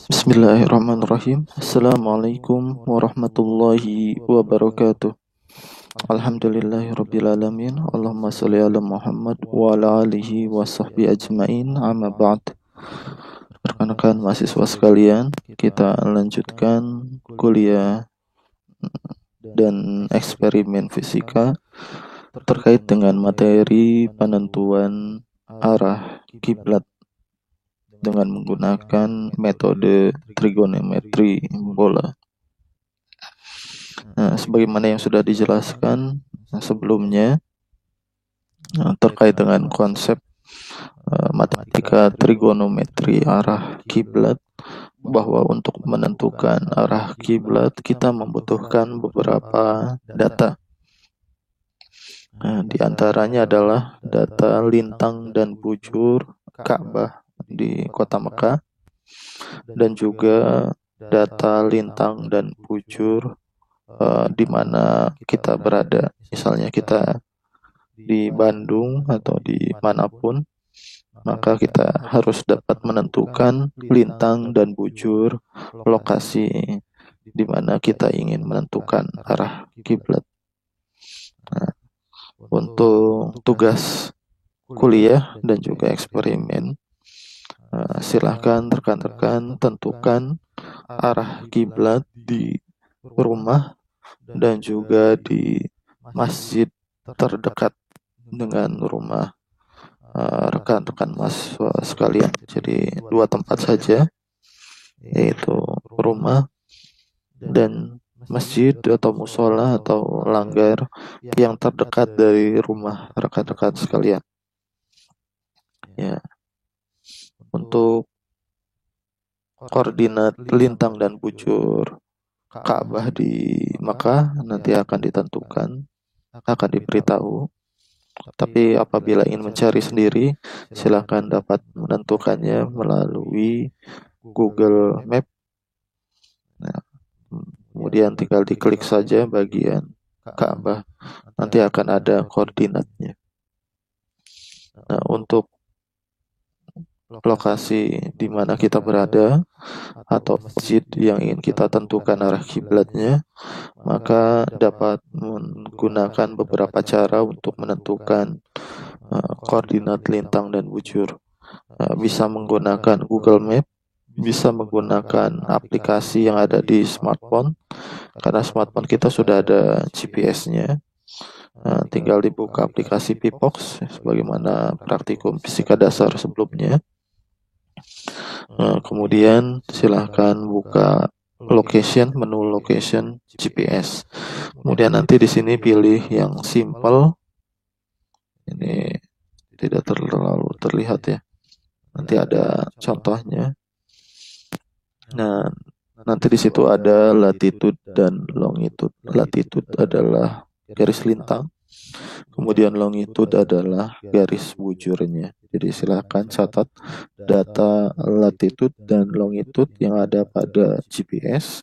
Bismillahirrahmanirrahim. Assalamualaikum warahmatullahi wabarakatuh. Alhamdulillahirabbil alamin. Allahumma shalli ala Muhammad wa ala alihi wa sahbihi ajmain. Amma ba'd. Rekan-rekan mahasiswa sekalian, kita lanjutkan kuliah dan eksperimen fisika terkait dengan materi penentuan arah kiblat dengan menggunakan metode trigonometri bola. Nah, sebagaimana yang sudah dijelaskan sebelumnya terkait dengan konsep matematika trigonometri arah kiblat, bahwa untuk menentukan arah kiblat kita membutuhkan beberapa data. Di antaranya adalah data lintang dan bujur Ka'bah di kota Mekah, dan juga data lintang dan bujur di mana kita berada. Misalnya kita di Bandung atau di manapun, maka kita harus dapat menentukan lintang dan bujur lokasi di mana kita ingin menentukan arah kiblat. Nah, untuk tugas kuliah dan juga eksperimen, silahkan rekan-rekan tentukan arah kiblat di rumah dan juga di masjid terdekat dengan rumah rekan-rekan mahasiswa sekalian. Jadi 2 tempat saja, yaitu rumah dan masjid atau musola atau langgar yang terdekat dari rumah rekan-rekan sekalian. Ya. Untuk koordinat lintang dan bujur Ka'bah di Makkah nanti akan ditentukan, akan diberitahu. Tapi apabila ingin mencari sendiri, silakan dapat menentukannya melalui Google Map. Nah, kemudian tinggal diklik saja bagian Ka'bah, nanti akan ada koordinatnya. Nah, untuk lokasi di mana kita berada atau masjid yang ingin kita tentukan arah kiblatnya, maka dapat menggunakan beberapa cara untuk menentukan koordinat lintang dan bujur. Bisa menggunakan Google Map, bisa menggunakan aplikasi yang ada di smartphone, karena smartphone kita sudah ada GPS-nya. Tinggal dibuka aplikasi Pipox sebagaimana praktikum fisika dasar sebelumnya. Kemudian silahkan buka location, menu location GPS. Kemudian nanti di sini pilih yang simple. Ini tidak terlalu terlihat ya. Nanti ada contohnya. Nah, nanti di situ ada latitude dan longitude. Latitude adalah garis lintang, kemudian longitude adalah garis bujurnya. Jadi silakan catat data latitude dan longitude yang ada pada GPS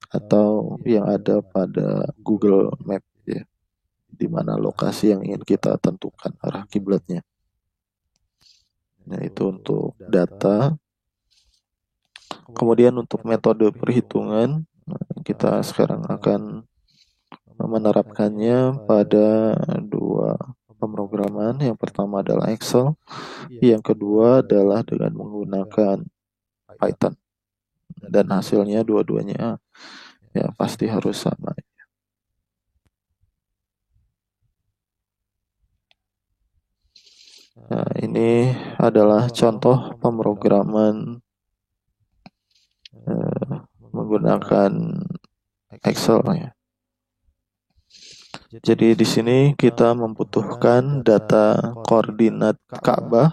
atau yang ada pada Google Map ya, di mana lokasi yang ingin kita tentukan arah kiblatnya. Nah, itu untuk data. Kemudian untuk metode perhitungan, kita sekarang akan menerapkannya pada 2 pemrograman. Yang pertama adalah Excel, yang kedua adalah dengan menggunakan Python. Dan hasilnya dua-duanya ya pasti harus sama. Nah, ini adalah contoh pemrograman menggunakan Excel ya. Jadi di sini kita membutuhkan data koordinat Ka'bah,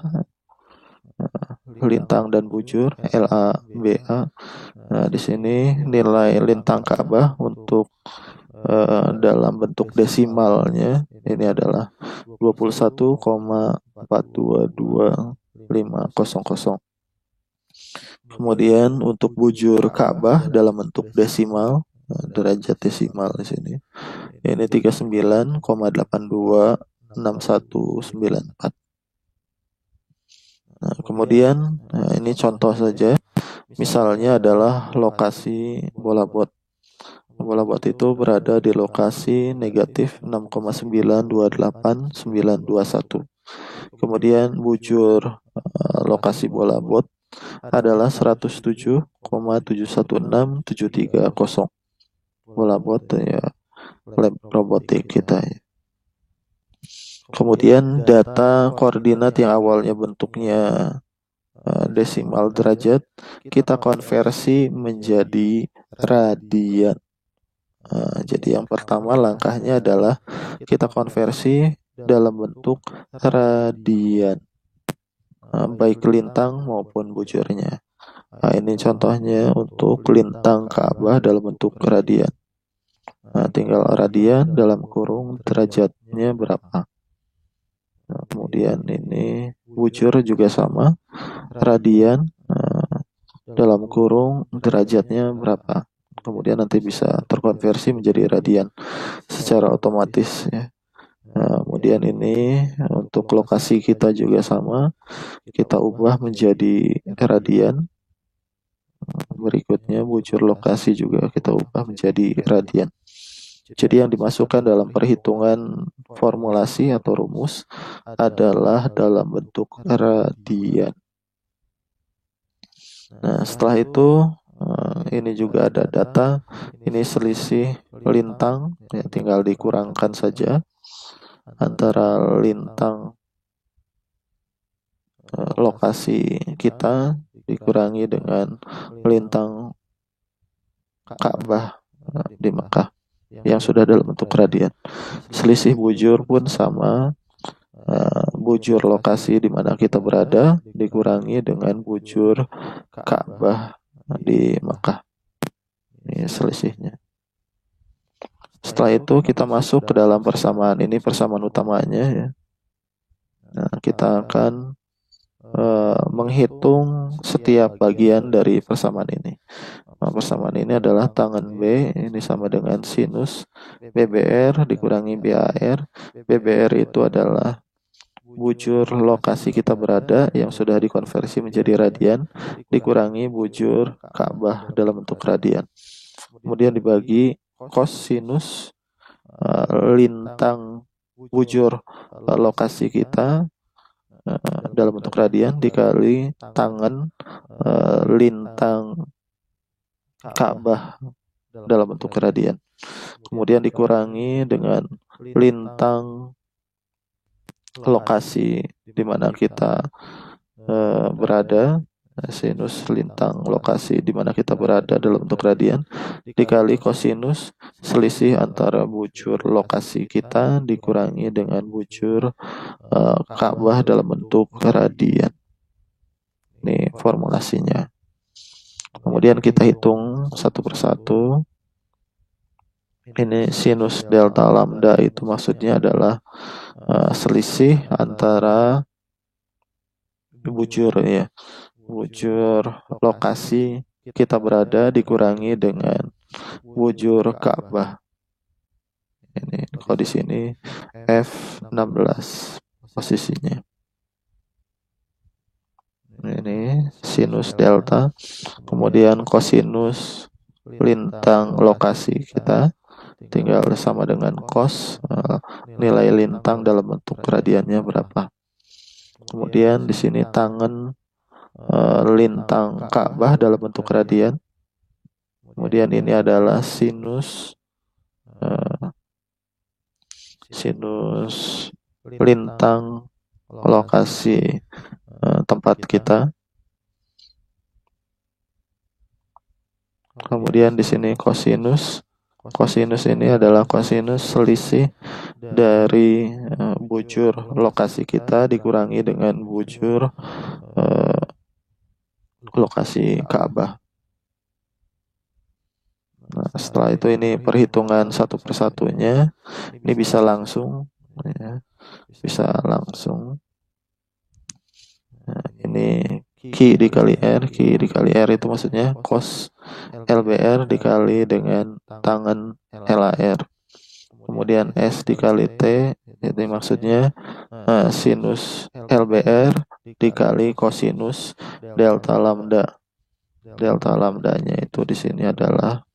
lintang dan bujur LA BA. Nah, di sini nilai lintang Ka'bah untuk dalam bentuk desimalnya ini adalah 21,422500. Kemudian untuk bujur Ka'bah dalam bentuk desimal, derajat desimal di sini ini 39,826194. Nah, kemudian ini contoh saja Misalnya adalah lokasi bola bot. Bola bot itu berada di lokasi negatif 6,928921. Kemudian bujur lokasi bola bot adalah 107,716730. Bola bot ya lab robotik kita ya. Kemudian data koordinat yang awalnya bentuknya desimal derajat kita konversi menjadi radian. Jadi yang pertama langkahnya adalah kita konversi dalam bentuk radian, baik lintang maupun bujurnya. Ini contohnya untuk lintang Ka'bah dalam bentuk radian. Tinggal radian dalam kurung derajatnya berapa. Kemudian ini bujur juga sama, radian dalam kurung derajatnya berapa. Kemudian nanti bisa terkonversi menjadi radian secara otomatis ya. Kemudian ini untuk lokasi kita juga sama, kita ubah menjadi radian. Berikutnya bujur lokasi juga kita ubah menjadi radian. Jadi yang dimasukkan dalam perhitungan formulasi atau rumus adalah dalam bentuk radian. Nah, setelah itu ini juga ada data. Ini selisih lintang, ya, tinggal dikurangkan saja antara lintang lokasi kita dikurangi dengan lintang Ka'bah di Mekah yang sudah dalam bentuk radian. Selisih bujur pun sama, bujur lokasi di mana kita berada dikurangi dengan bujur Ka'bah di Mekah. Ini selisihnya. Setelah itu kita masuk ke dalam persamaan. Ini persamaan utamanya ya. Nah, kita akan menghitung setiap bagian dari persamaan ini. Persamaan ini adalah tangan B, ini sama dengan sinus BBR dikurangi BAR. BBR itu adalah bujur lokasi kita berada yang sudah dikonversi menjadi radian dikurangi bujur Ka'bah dalam bentuk radian. Kemudian dibagi kosinus lintang bujur lokasi kita dalam bentuk radian dikali tangan lintang Ka'bah dalam bentuk radian. Kemudian dikurangi dengan lintang lokasi di mana kita berada, sinus lintang lokasi di mana kita berada dalam bentuk radian dikali kosinus selisih antara bujur lokasi kita dikurangi dengan bujur Ka'bah dalam bentuk radian. Ini formulasinya. Kemudian kita hitung satu persatu. Ini sinus delta lambda itu maksudnya adalah selisih antara bujur ya, bujur lokasi kita berada dikurangi dengan bujur Ka'bah. Ini kalau di sini F16 posisinya. Ini sinus delta, kemudian kosinus lintang lokasi kita tinggal sama dengan cos nilai lintang dalam bentuk radiannya berapa. Kemudian di sini tangan lintang Ka'bah dalam bentuk radian. Kemudian ini adalah sinus lintang lokasi tempat kita. Kemudian di sini kosinus. Kosinus ini adalah kosinus selisih dari bujur lokasi kita dikurangi dengan bujur lokasi Ka'bah. Nah, setelah itu ini perhitungan satu persatunya. Ini bisa langsung ya, bisa langsung. Nah, ini Q dikali R itu maksudnya cos LBR dikali dengan tangan LAR. Kemudian S dikali T, itu maksudnya sinus LBR dikali kosinus delta lambda. delta lambdanya itu di sini adalah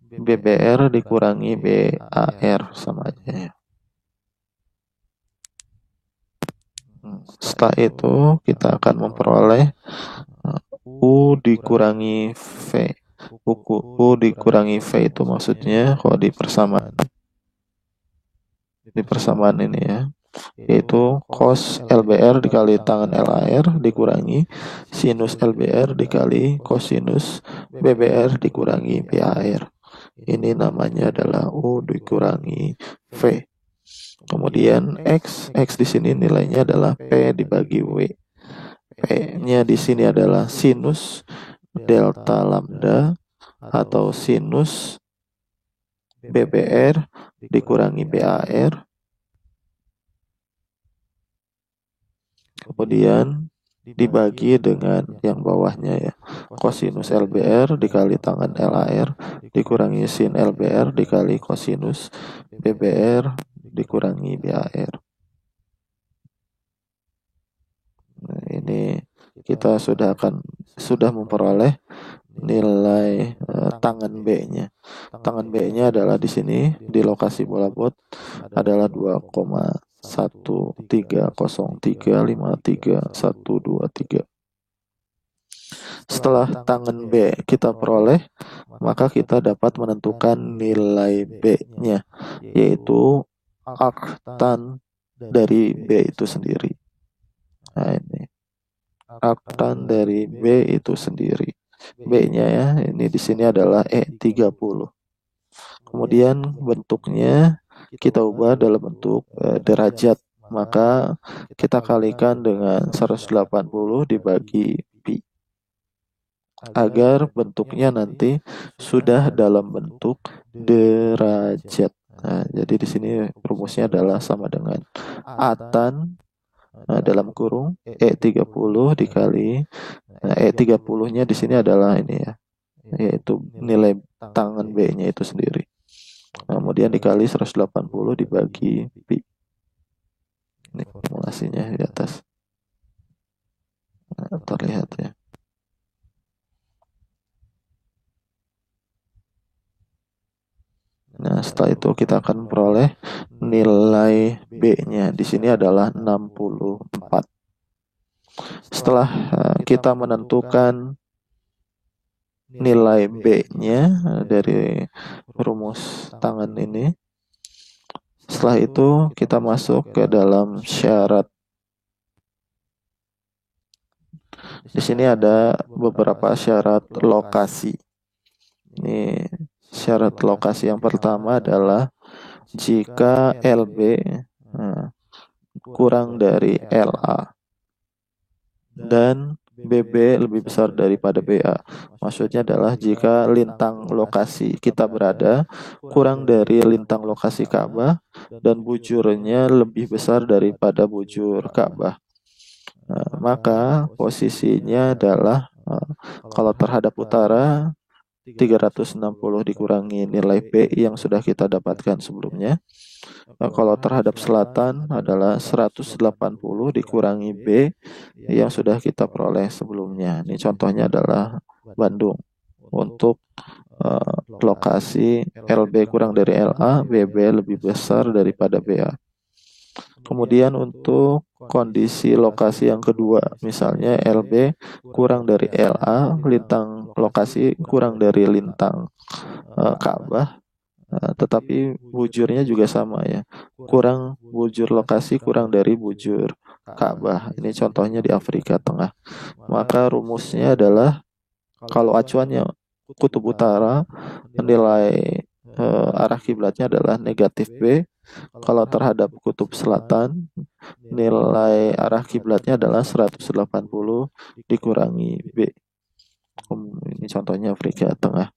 BBR dikurangi BAR, sama aja ya. Setelah itu kita akan memperoleh U dikurangi V. U dikurangi V itu maksudnya kalau di persamaan ini ya, yaitu cos LBR dikali tangan LAR dikurangi sinus LBR dikali kosinus BBR dikurangi BAR. Ini namanya adalah U dikurangi V. Kemudian X di sini nilainya adalah P dibagi W. P-nya di sini adalah sinus delta lambda atau sinus BBR dikurangi BAR. Kemudian dibagi dengan yang bawahnya ya, kosinus LBR dikali tangan LAR dikurangi sin LBR dikali kosinus BBR dikurangi BAR. Nah, ini kita sudah memperoleh nilai tangan B-nya. Tangan B-nya adalah di sini di lokasi bola bot adalah 2,130353123. Setelah tangan B kita peroleh, maka kita dapat menentukan nilai B-nya, yaitu arctan dari B itu sendiri. Nah, ini arctan dari B itu sendiri. B-nya ya, ini di sini adalah E30. Kemudian bentuknya kita ubah dalam bentuk derajat, maka kita kalikan dengan 180 dibagi pi agar bentuknya nanti sudah dalam bentuk derajat. Nah, jadi di sini rumusnya adalah sama dengan atan dalam kurung E30 dikali E30-nya di sini adalah ini ya, yaitu nilai tangan B-nya itu sendiri. Kemudian dikali 180 dibagi pi. Ini formulasinya di atas. Nah, terlihat ya. Nah, setelah itu kita akan memperoleh nilai B-nya. Di sini adalah 64. Setelah kita menentukan nilai B-nya dari rumus tangan ini, setelah itu kita masuk ke dalam syarat. Di sini ada beberapa syarat lokasi. Ini syarat lokasi yang pertama adalah jika LB kurang dari LA dan BB lebih besar daripada BA. Maksudnya adalah jika lintang lokasi kita berada kurang dari lintang lokasi Ka'bah dan bujurnya lebih besar daripada bujur Ka'bah. Maka posisinya adalah kalau terhadap utara 360 dikurangi nilai B yang sudah kita dapatkan sebelumnya. Kalau terhadap selatan adalah 180 dikurangi B yang sudah kita peroleh sebelumnya. Ini contohnya adalah Bandung. Untuk lokasi LB kurang dari LA, BB lebih besar daripada BA. Kemudian untuk kondisi lokasi yang kedua, misalnya LB kurang dari LA, lintang lokasi kurang dari lintang Ka'bah, tetapi bujurnya juga sama ya, kurang bujur lokasi kurang dari bujur Ka'bah. Ini contohnya di Afrika Tengah. Maka rumusnya adalah kalau acuannya kutub utara, nilai arah kiblatnya adalah negatif B. Kalau terhadap kutub selatan, nilai arah kiblatnya adalah 180 dikurangi B. Ini contohnya Afrika Tengah.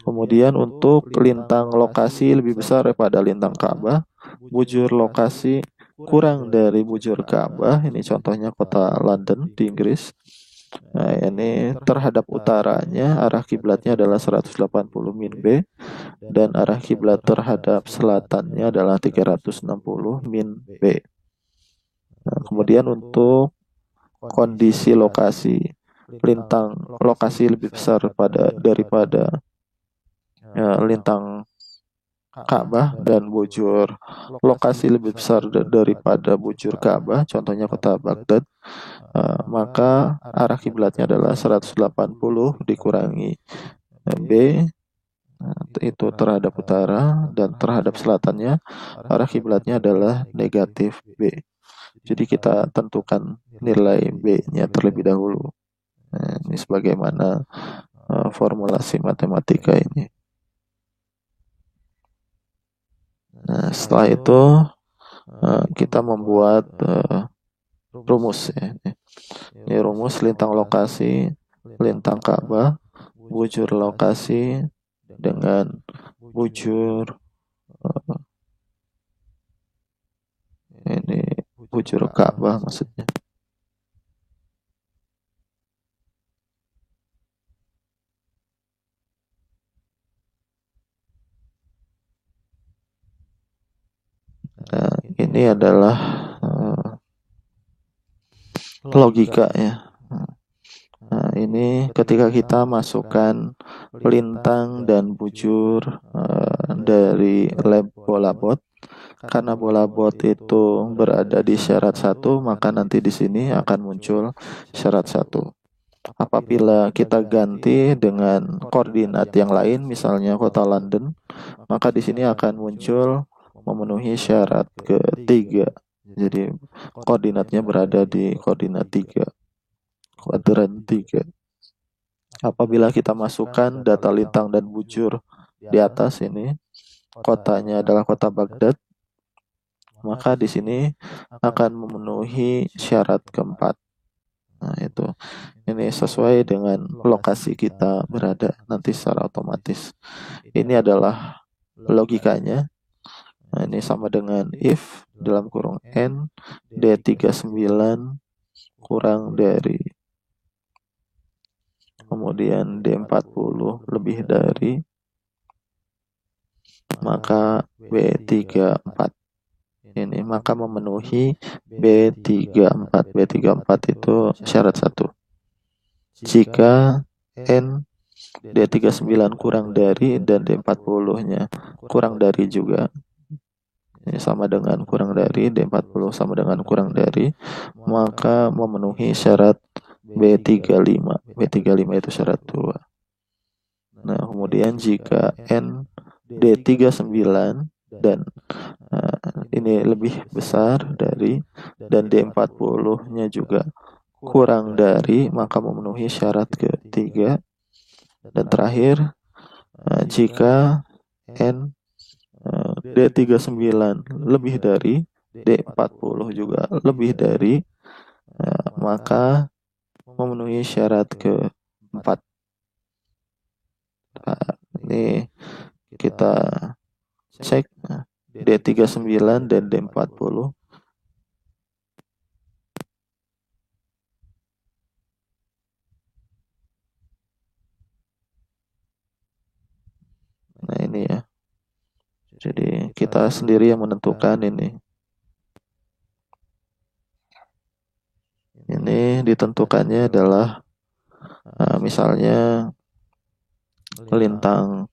Kemudian untuk lintang lokasi lebih besar daripada lintang Ka'bah, bujur lokasi kurang dari bujur Ka'bah, ini contohnya kota London di Inggris. Nah, ini terhadap utaranya arah kiblatnya adalah 180 min B dan arah kiblat terhadap selatannya adalah 360 min B. Nah, kemudian untuk kondisi lokasi lintang lokasi lebih besar daripada lintang Ka'bah, dan bujur lokasi lebih besar daripada bujur Ka'bah, contohnya kota Baghdad, maka arah kiblatnya adalah 180 dikurangi B, itu terhadap utara, dan terhadap selatannya arah kiblatnya adalah negatif B. Jadi kita tentukan nilai B-nya terlebih dahulu. Nah, ini sebagaimana formulasi matematika ini. Nah, setelah itu kita membuat rumus ya. Ini rumus lintang lokasi, lintang Ka'bah, bujur lokasi dengan bujur ini bujur Ka'bah maksudnya. Nah, ini adalah logika ya. Nah, ini ketika kita masukkan lintang dan bujur dari lab bola bot, karena bola bot itu berada di syarat 1, maka nanti di sini akan muncul syarat 1. Apabila kita ganti dengan koordinat yang lain, misalnya kota London, maka di sini akan muncul memenuhi syarat ketiga. Jadi koordinatnya berada di koordinat 3, kuadran 3. Apabila kita masukkan data lintang dan bujur di atas ini, kotanya adalah kota Baghdad, maka di sini akan memenuhi syarat keempat. Nah, itu. Ini sesuai dengan lokasi kita berada nanti secara otomatis. Ini adalah logikanya. Nah, ini sama dengan if dalam kurung n D39 kurang dari, kemudian D40 lebih dari, maka B34. Ini maka memenuhi B34. B34 itu syarat 1. Jika N D39 kurang dari dan D40-nya kurang dari juga, ini sama dengan kurang dari, D40 sama dengan kurang dari, maka memenuhi syarat B35. B35 itu syarat 2. Nah, kemudian jika N D39 dan ini lebih besar dari dan D40-nya juga kurang dari, maka memenuhi syarat ketiga. Dan terakhir, jika N D39 lebih dari, D40 juga lebih dari, maka memenuhi syarat keempat. Nah, ini kita cek D39 dan D40. Nah, ini ya. Jadi kita sendiri yang menentukan ini. Ini ditentukannya adalah misalnya lintang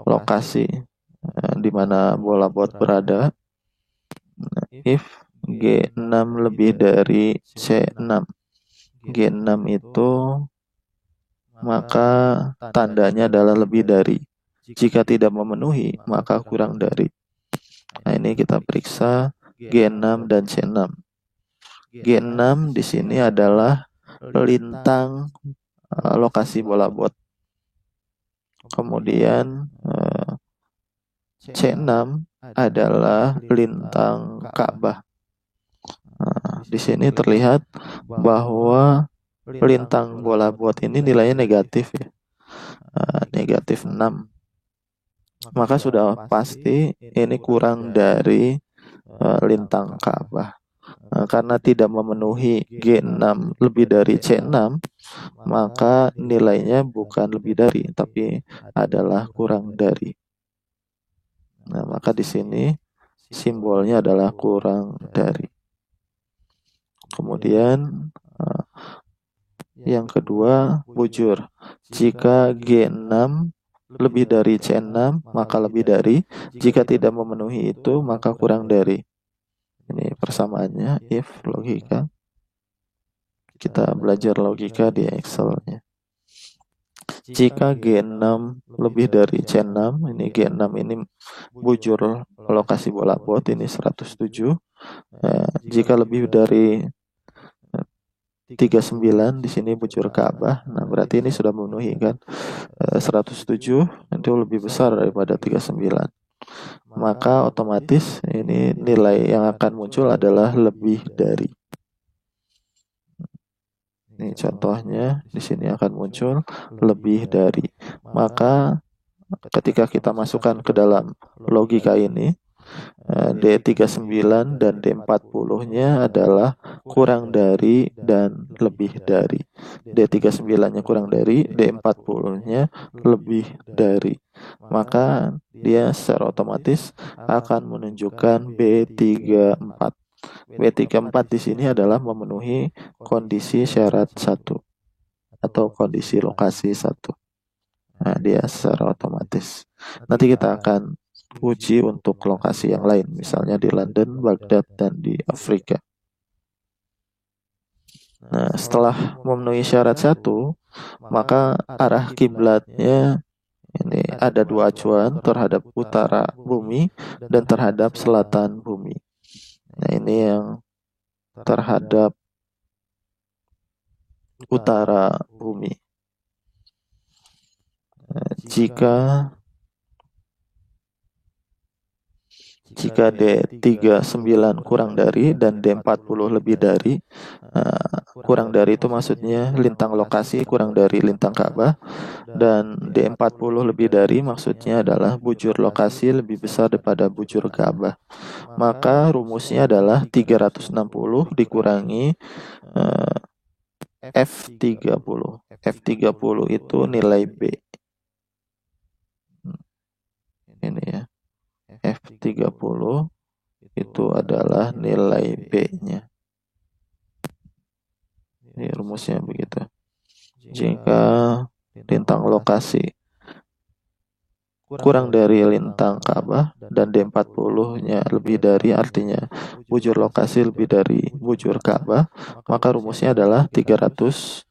lokasi di mana bola bot berada. If G6 lebih dari C6. G6 itu maka tandanya adalah lebih dari. Jika tidak memenuhi, maka kurang dari. Nah, ini kita periksa G6 dan C6. G6 di sini adalah lintang lokasi bola bot. Kemudian C6 adalah lintang Ka'bah. Nah, di sini terlihat bahwa lintang bola bot ini nilainya negatif ya. Negatif 6. Maka sudah pasti ini kurang dari lintang Ka'bah. Karena tidak memenuhi G6 lebih dari C6, maka nilainya bukan lebih dari, tapi adalah kurang dari. Nah, maka di sini simbolnya adalah kurang dari. Kemudian Yang kedua, bujur. Jika G6 lebih dari C6, maka lebih dari. Jika tidak memenuhi itu, maka kurang dari. Ini persamaannya, if logika. Kita belajar logika di Excel-nya. Jika G6 lebih dari C6, ini G6 ini bujur lokasi bola bot, ini 107. Jika lebih dari 39, di sini bujur Ka'bah. Nah, berarti ini sudah memenuhi kan. 107 itu lebih besar daripada 39. Maka otomatis ini nilai yang akan muncul adalah lebih dari. Ini contohnya di sini akan muncul lebih dari. Maka ketika kita masukkan ke dalam logika ini, D39 dan D40-nya adalah kurang dari dan lebih dari. D39-nya kurang dari, D40-nya lebih dari. Maka dia secara otomatis akan menunjukkan B34. B34 di sini adalah memenuhi kondisi syarat 1 atau kondisi lokasi 1. Nah, dia secara otomatis. Nanti kita akan uji untuk lokasi yang lain, misalnya di London, Baghdad, dan di Afrika. Nah, setelah memenuhi syarat 1, maka arah kiblatnya ini ada 2 acuan, terhadap utara bumi dan terhadap selatan bumi. Nah, ini yang terhadap utara bumi. Jika D39 kurang dari dan D40 lebih dari, kurang dari itu maksudnya lintang lokasi kurang dari lintang Ka'bah, dan D40 lebih dari maksudnya adalah bujur lokasi lebih besar daripada bujur Ka'bah. Maka rumusnya adalah 360 dikurangi F30. F30 itu nilai B. Ini ya. F30 itu adalah nilai B-nya. Ini rumusnya begitu. Jika lintang lokasi kurang dari lintang Ka'bah dan D40-nya lebih dari, artinya bujur lokasi lebih dari bujur Ka'bah, maka rumusnya adalah 360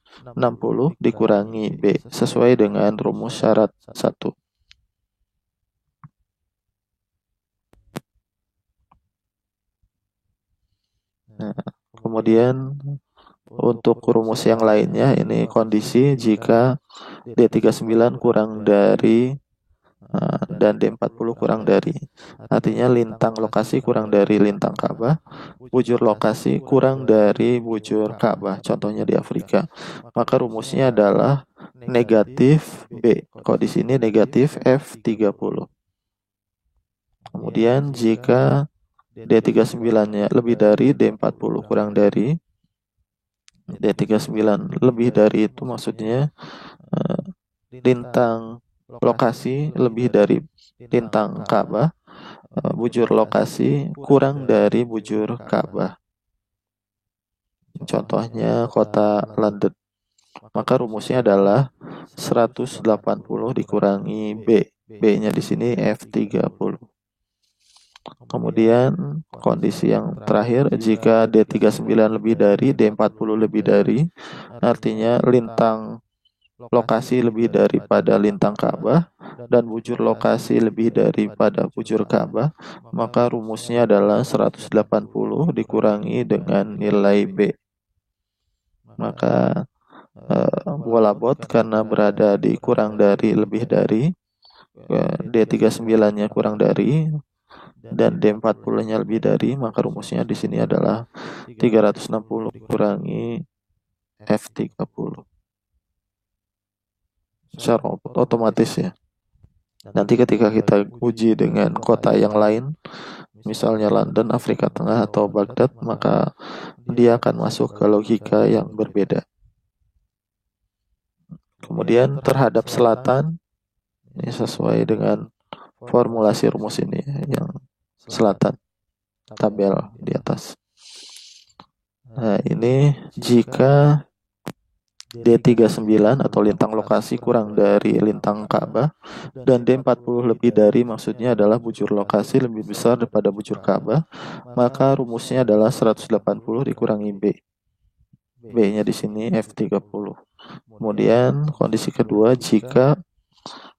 dikurangi B sesuai dengan rumus syarat 1. Nah, kemudian untuk rumus yang lainnya, ini kondisi jika D39 kurang dari dan D40 kurang dari. Artinya lintang lokasi kurang dari lintang Ka'bah, bujur lokasi kurang dari bujur Ka'bah, contohnya di Afrika. Maka rumusnya adalah negatif B. Kalau di sini negatif F30. Kemudian jika D39-nya lebih dari, D40 kurang dari, D39 lebih dari itu maksudnya lintang lokasi lebih dari lintang Ka'bah, bujur lokasi kurang dari bujur Ka'bah. Contohnya kota London. Maka rumusnya adalah 180 dikurangi B. B-nya di sini F30. Kemudian kondisi yang terakhir, jika D39 lebih dari, D40 lebih dari, artinya lintang lokasi lebih daripada lintang Ka'bah dan bujur lokasi lebih daripada bujur Ka'bah, maka rumusnya adalah 180 dikurangi dengan nilai B. Maka bola bot karena berada di kurang dari lebih dari, D39-nya kurang dari dan D40-nya lebih dari, maka rumusnya di sini adalah 360 dikurangi F30. Secara otomatis ya. Nanti ketika kita uji dengan kota yang lain, misalnya London, Afrika Tengah, atau Baghdad, maka dia akan masuk ke logika yang berbeda. Kemudian terhadap selatan, ini sesuai dengan formulasi rumus ini, yang selatan, tabel di atas. Nah, ini jika D39 atau lintang lokasi kurang dari lintang Ka'bah, dan D40 lebih dari, maksudnya adalah bujur lokasi lebih besar daripada bujur Ka'bah, maka rumusnya adalah 180 dikurangi B. B-nya di sini F30. Kemudian kondisi kedua, jika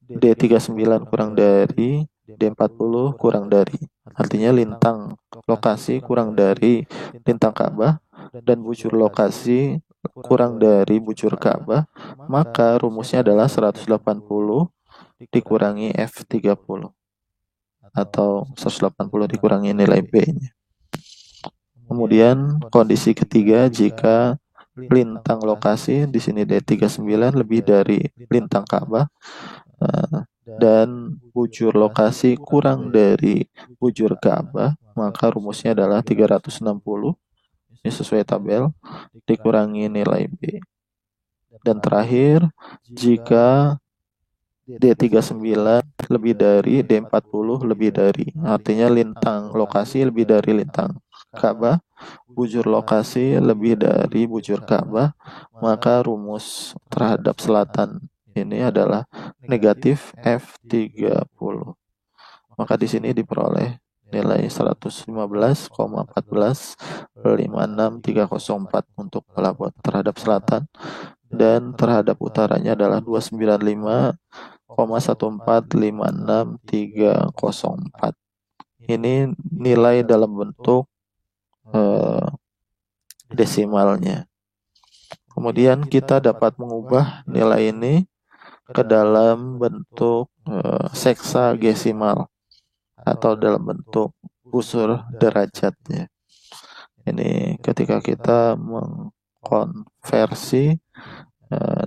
D39 kurang dari, D40 kurang dari. Artinya lintang lokasi kurang dari lintang Ka'bah dan bujur lokasi kurang dari bujur Ka'bah, maka rumusnya adalah 180 dikurangi F30 atau 180 dikurangi nilai B-nya. Kemudian kondisi ketiga, jika lintang lokasi di sini D39 lebih dari lintang Ka'bah dan bujur lokasi kurang dari bujur Ka'bah, maka rumusnya adalah 360, ini sesuai tabel, dikurangi nilai B. Dan terakhir, jika D39 lebih dari, D40 lebih dari, artinya lintang lokasi lebih dari lintang Ka'bah, bujur lokasi lebih dari bujur Ka'bah, maka rumus terhadap selatan ini adalah negatif F30. Maka di sini diperoleh nilai 115,1456,304 untuk pelabot terhadap selatan, dan terhadap utaranya adalah 295,1456,304. Ini nilai dalam bentuk desimalnya. Kemudian kita dapat mengubah nilai ini ke dalam bentuk seksagesimal atau dalam bentuk busur derajatnya. Ini ketika kita mengkonversi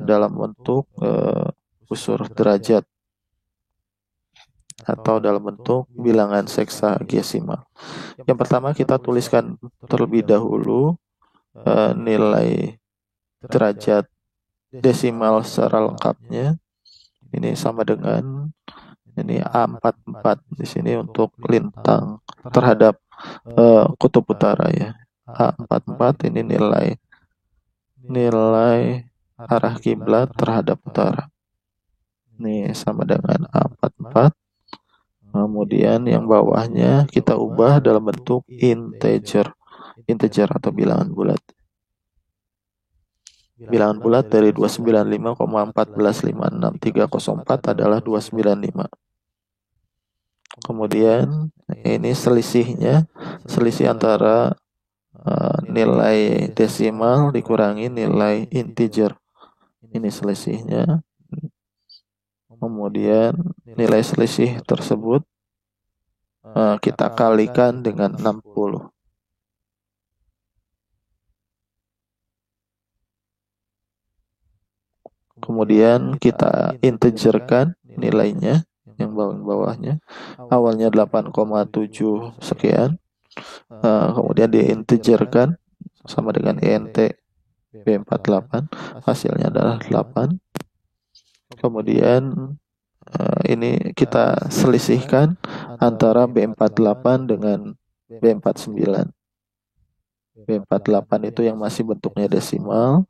dalam bentuk busur derajat atau dalam bentuk bilangan seksagesimal. Yang pertama, kita tuliskan terlebih dahulu nilai derajat desimal secara lengkapnya. Ini sama dengan ini A44 di sini untuk lintang terhadap kutub utara ya. A44 ini nilai arah kiblat terhadap utara. Ini sama dengan A44. Kemudian yang bawahnya kita ubah dalam bentuk integer atau bilangan bulat. Bilangan bulat dari 295,1456,304 adalah 295. Kemudian ini selisihnya, selisih antara nilai desimal dikurangi nilai integer. Ini selisihnya. Kemudian nilai selisih tersebut kita kalikan dengan 60. Kemudian kita integerkan nilainya yang bawahnya. Awalnya 8,7 sekian. Kemudian diintegerkan sama dengan ENT B48. Hasilnya adalah 8. Kemudian ini kita selisihkan antara B48 dengan B49. B48 itu yang masih bentuknya desimal.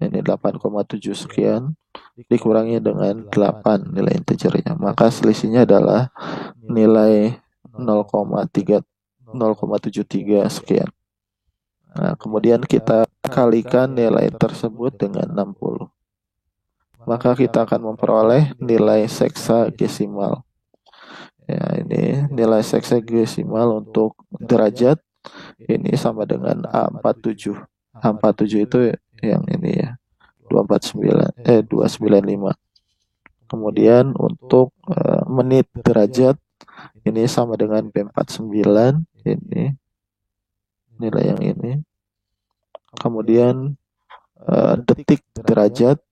Ini 8,7 sekian dikurangi dengan 8 nilai integernya, maka selisihnya adalah nilai 0,73 sekian. Nah, kemudian kita kalikan nilai tersebut dengan 60, maka kita akan memperoleh nilai seksagesimal. Ya, ini nilai seksagesimal untuk derajat ini sama dengan A47. A47 itu yang ini ya, 295. Kemudian untuk menit derajat ini sama dengan B49, ini nilai yang ini. Kemudian detik derajat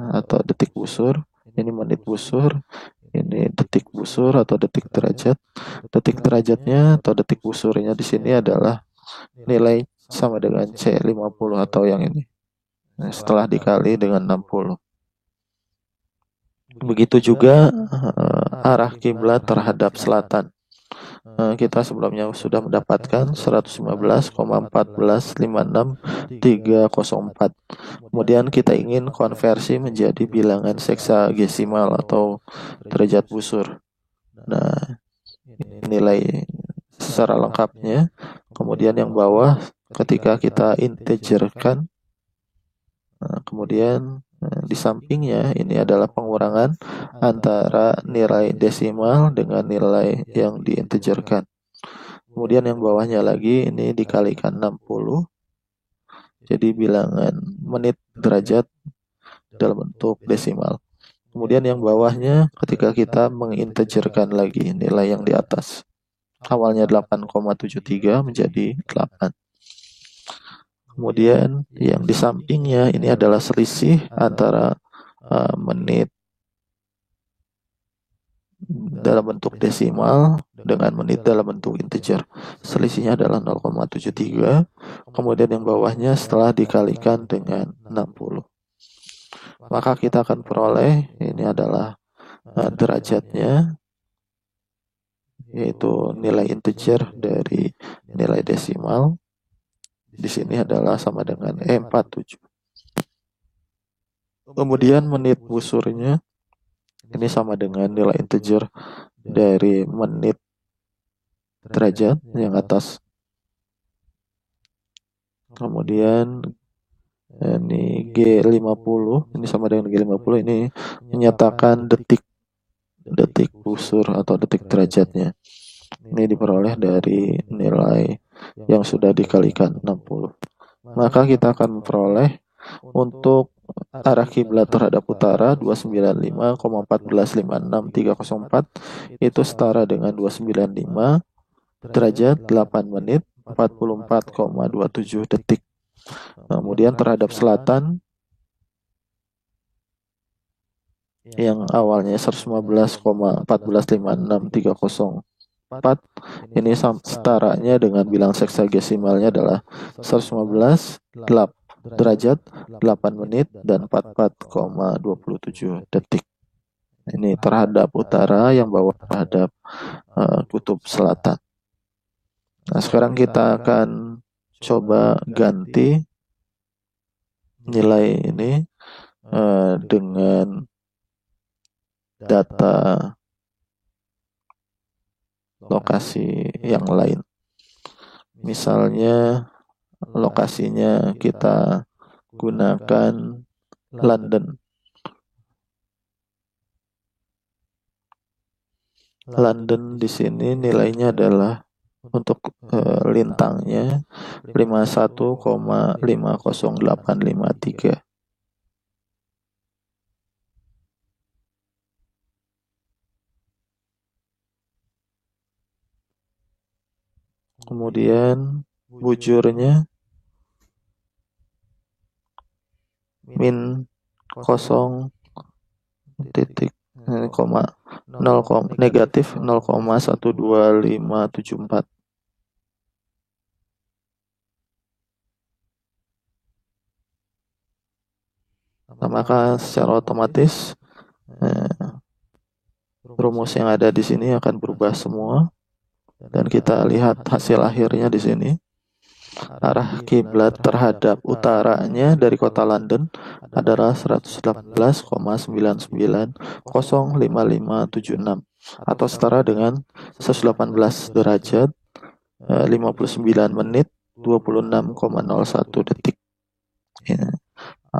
atau detik busur, ini menit busur, ini detik busur atau detik derajat. Detik derajatnya atau detik busurnya di sini adalah nilai sama dengan C50 atau yang ini. Nah, setelah dikali dengan 60. Begitu juga arah kiblat terhadap selatan. kita sebelumnya sudah mendapatkan 115,1456,304. Kemudian kita ingin konversi menjadi bilangan seksagesimal atau derajat busur. Nah, nilai secara lengkapnya. Kemudian yang bawah ketika kita integerkan, kemudian di sampingnya ini adalah pengurangan antara nilai desimal dengan nilai yang diintegerkan. Kemudian yang bawahnya lagi ini dikalikan 60. Jadi bilangan menit derajat dalam bentuk desimal. Kemudian yang bawahnya ketika kita mengintegerkan lagi nilai yang di atas. Awalnya 8,73 menjadi 8. Kemudian yang di sampingnya ini adalah selisih antara menit dalam bentuk desimal dengan menit dalam bentuk integer. Selisihnya adalah 0,73. Kemudian yang bawahnya setelah dikalikan dengan 60. Maka kita akan peroleh ini adalah derajatnya, yaitu nilai integer dari nilai desimal. Di sini adalah sama dengan 47. Kemudian menit busurnya ini sama dengan nilai integer dari menit derajat yang atas. Kemudian ini G50, ini sama dengan G50, ini menyatakan detik busur atau detik derajatnya. Ini diperoleh dari nilai yang sudah dikalikan 60. Maka kita akan memperoleh untuk arah kiblat terhadap utara 295,1456,304 itu setara dengan 295 derajat 8 menit 44,27 detik. Kemudian terhadap selatan yang awalnya 115,1456,304 ini setaranya dengan bilang seksagesimalnya adalah 115 derajat 8 menit dan 44,27 detik. Ini terhadap utara, yang bawah terhadap kutub selatan. Nah, sekarang kita akan coba ganti nilai ini dengan data lokasi yang lain. Misalnya lokasinya kita gunakan London. London di sini nilainya adalah untuk lintangnya 51,50853. Kemudian bujurnya min 0 titik negatif 0,12574. Nah, maka secara otomatis rumus yang ada di sini akan berubah semua, dan kita lihat hasil akhirnya di sini. Arah kiblat terhadap utaranya dari kota London adalah 118,99055576 atau setara dengan 118 derajat 59 menit 26,01 detik. Ya.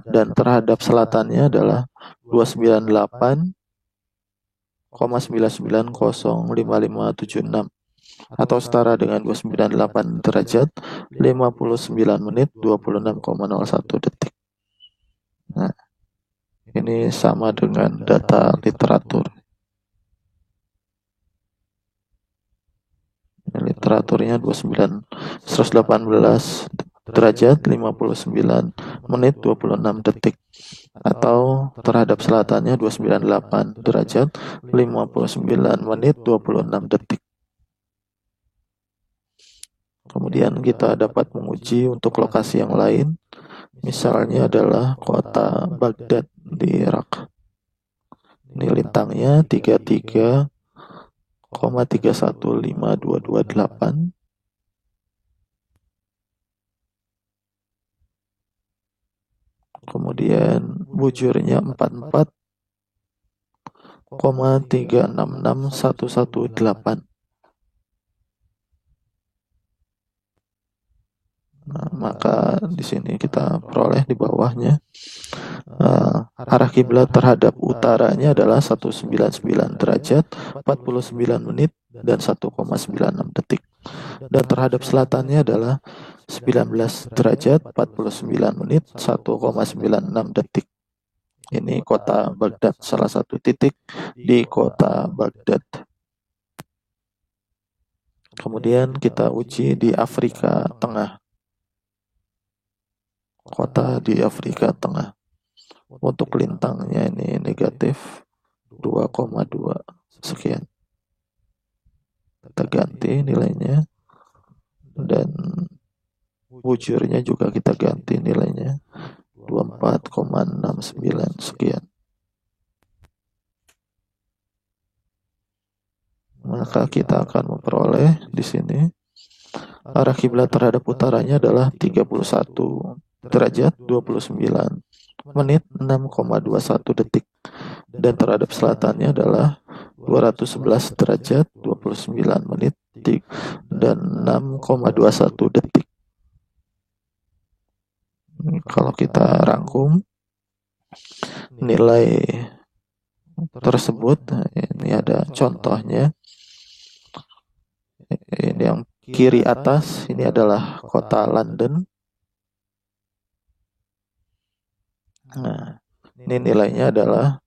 Dan terhadap selatannya adalah 298,99055576 atau setara dengan 298 derajat 59 menit 26,01 detik. Nah, ini sama dengan data literatur. Literaturnya 118 derajat 59 menit 26 detik atau terhadap selatannya 298 derajat 59 menit 26 detik. Kemudian kita dapat menguji untuk lokasi yang lain, misalnya adalah kota Baghdad di Irak. Ini lintangnya 33,0 315228. Kemudian bujurnya 44,366118. Nah, maka di sini kita peroleh di bawahnya arah kiblat terhadap utaranya adalah 199 derajat 49 menit dan 1,96 detik. Dan terhadap selatannya adalah 19 derajat 49 menit 1,96 detik. Ini kota Baghdad, salah satu titik di kota Baghdad. Kemudian kita uji di Afrika Tengah. Kota di Afrika Tengah. Untuk lintangnya ini negatif 2,2 sekian. Kita ganti nilainya. Dan bujurnya juga kita ganti nilainya 24,69 sekian. Maka kita akan memperoleh di sini arah kiblat terhadap utaranya adalah 31 derajat 29 menit 6,21 detik, dan terhadap selatannya adalah 211 derajat 29 menit dan 6,21 detik. Kalau kita rangkum nilai tersebut, ini ada contohnya. Ini yang kiri atas, ini adalah kota London. Nah, ini nilainya adalah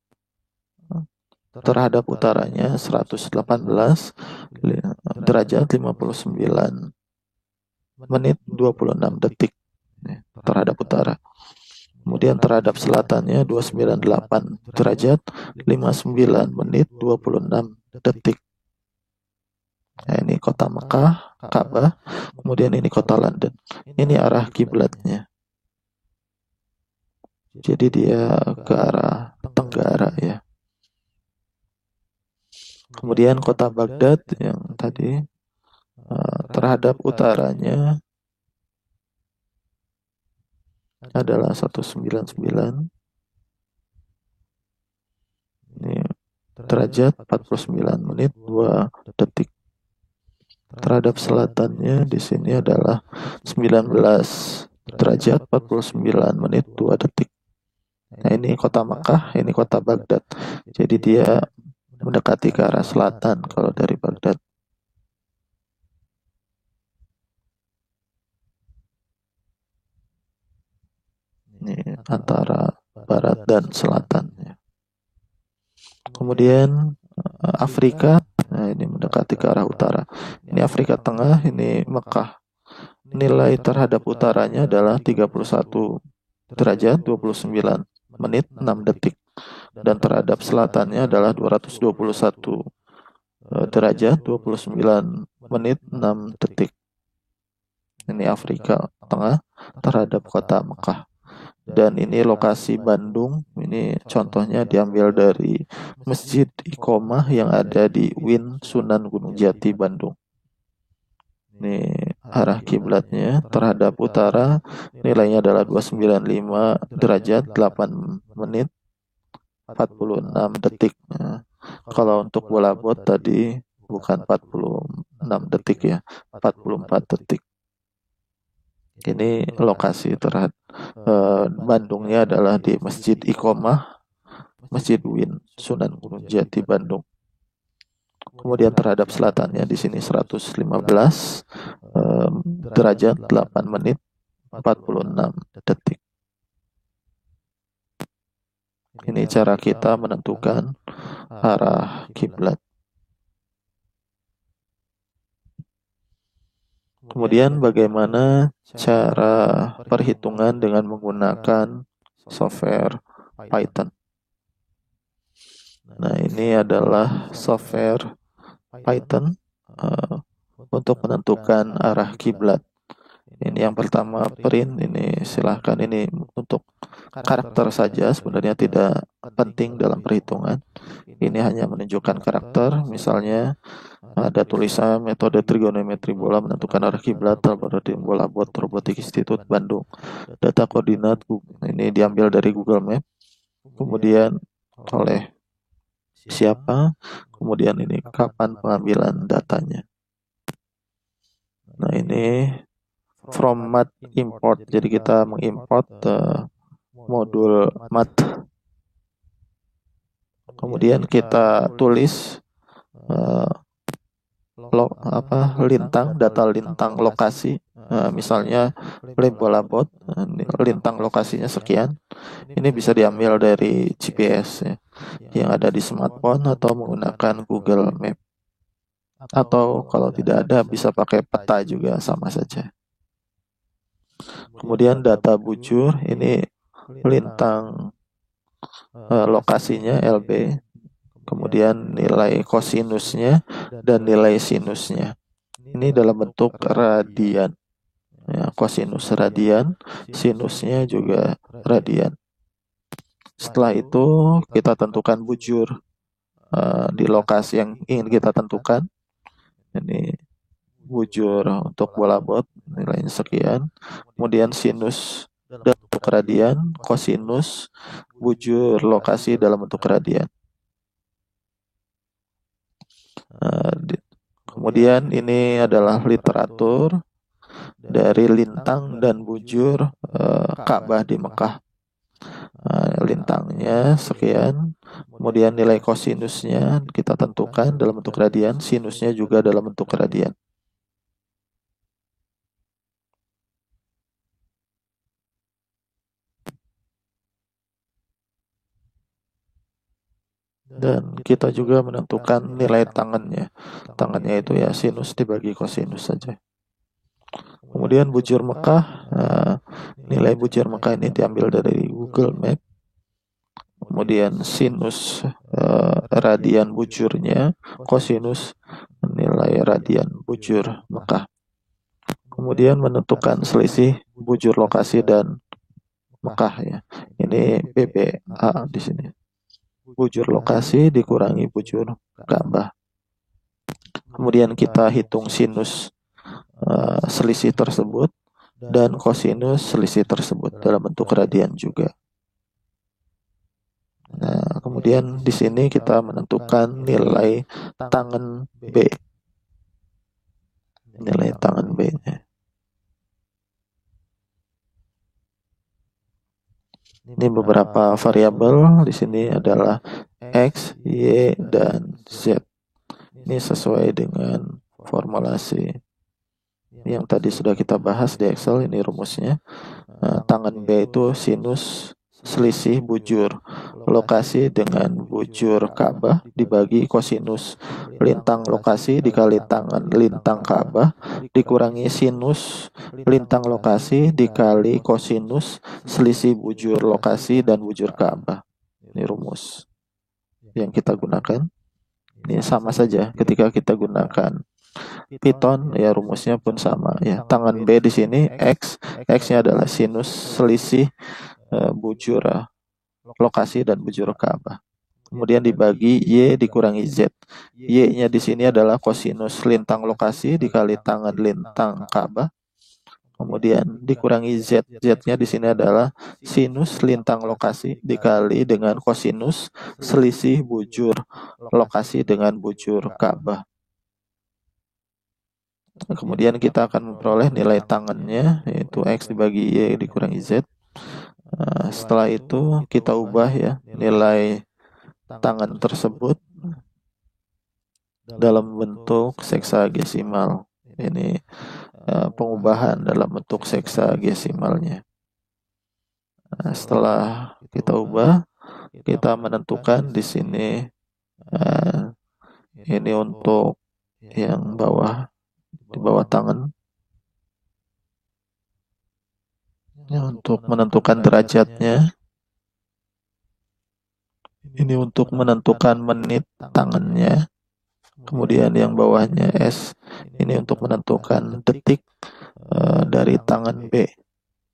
terhadap utaranya 118 derajat 59 menit 26 detik terhadap utara. Kemudian terhadap selatannya 298 derajat 59 menit 26 detik. Nah, ini kota Mekah, Ka'bah. Kemudian ini kota London. Ini arah kiblatnya. Jadi dia ke arah tenggara ya. Kemudian kota Baghdad yang tadi terhadap utaranya adalah 199 ini derajat 49 menit 2 detik. Terhadap selatannya di sini adalah 19 derajat 49 menit 2 detik. Nah, ini kota Makkah, ini kota Baghdad. Jadi dia mendekati ke arah selatan kalau dari Baghdad. Ini antara barat dan selatan. Kemudian Afrika, nah ini mendekati ke arah utara. Ini Afrika Tengah, ini Mekah. Nilai terhadap utaranya adalah 31 derajat 29 menit 6 detik. Dan terhadap selatannya adalah 221 derajat 29 menit 6 detik. Ini Afrika Tengah terhadap kota Mekah. Dan ini lokasi Bandung. Ini contohnya diambil dari Masjid Iqomah yang ada di Win Sunan Gunung Jati, Bandung. Ini arah kiblatnya terhadap utara, nilainya adalah 295 derajat 8 menit 46 detik. Nah, kalau untuk bola bot tadi bukan 46 detik ya, 44 detik. Ini lokasi terhadap Bandungnya adalah di Masjid Iqomah, Masjid Win Sunan Gunung Jati, Bandung. Kemudian terhadap selatannya di sini 115 derajat 8 menit 46 detik. Ini cara kita menentukan arah kiblat. Kemudian bagaimana cara perhitungan dengan menggunakan software Python. Nah, ini adalah software Python untuk menentukan arah kiblat. Ini yang pertama print, ini silahkan, ini untuk karakter saja, sebenarnya tidak penting dalam perhitungan. Ini hanya menunjukkan karakter, misalnya ada tulisan metode trigonometri bola menentukan arah kiblat, laboratorium bola bot Robotik Institut Bandung. Data koordinat ini diambil dari Google Map, kemudian oleh siapa, kemudian ini kapan pengambilan datanya. Nah, ini from math import, jadi kita mengimport modul math. Kemudian kita tulis data lintang lokasi, misalnya lem bola bot, lintang lokasinya sekian. Ini bisa diambil dari GPS ya, yang ada di smartphone atau menggunakan Google Map. Atau kalau tidak ada bisa pakai peta juga, sama saja. Kemudian data bujur, ini lintang lokasinya LB, kemudian nilai kosinusnya dan nilai sinusnya. Ini dalam bentuk radian. Ya, kosinus radian, sinusnya juga radian. Setelah itu kita tentukan bujur di lokasi yang ingin kita tentukan. Ini bujur untuk bola bot, nilainya sekian. Kemudian sinus dalam bentuk radian, kosinus, bujur lokasi dalam bentuk radian. Kemudian ini adalah literatur dari lintang dan bujur Ka'bah di Mekah. Lintangnya sekian, kemudian nilai kosinusnya kita tentukan dalam bentuk radian, sinusnya juga dalam bentuk radian. Dan kita juga menentukan nilai tangannya. Tangannya itu ya sinus dibagi kosinus saja. Kemudian bujur Mekah, nilai bujur Mekah ini diambil dari Google Map. Kemudian sinus radian bujurnya, kosinus nilai radian bujur Mekah. Kemudian menentukan selisih bujur lokasi dan Mekah ya. Ini BBA di sini. Bujur lokasi dikurangi bujur Ka'bah. Kemudian kita hitung sinus selisih tersebut dan kosinus selisih tersebut dalam bentuk radian juga. Nah, kemudian di sini kita menentukan nilai tangan B. Nilai tangan B-nya. Ini beberapa variabel di sini adalah X, Y, dan Z. Ini sesuai dengan formulasi yang tadi sudah kita bahas di Excel. Ini rumusnya. Tangan B itu sinus selisih bujur lokasi dengan bujur Ka'bah dibagi kosinus lintang lokasi dikali tangan lintang Ka'bah dikurangi sinus lintang lokasi dikali kosinus selisih bujur lokasi dan bujur Ka'bah. Ini rumus yang kita gunakan. Ini sama saja ketika kita gunakan Python, ya rumusnya pun sama ya. Tangan B di sini X-nya adalah sinus selisih bujur lokasi dan bujur Ka'bah. Kemudian dibagi Y dikurangi Z. Y-nya di sini adalah kosinus lintang lokasi dikali tangan lintang Ka'bah. Kemudian dikurangi Z. Z-nya di sini adalah sinus lintang lokasi dikali dengan kosinus selisih bujur lokasi dengan bujur Ka'bah. Kemudian kita akan memperoleh nilai tangannya, yaitu X dibagi Y dikurangi Z. Setelah itu kita ubah ya nilai tangan tersebut dalam bentuk seksagesimal. Ini pengubahan dalam bentuk seksagesimalnya. Setelah kita ubah, kita menentukan di sini ini untuk yang bawah, di bawah tangan. Untuk menentukan derajatnya. Ini untuk menentukan menit tangannya. Kemudian yang bawahnya S. Ini untuk menentukan detik dari tangan B.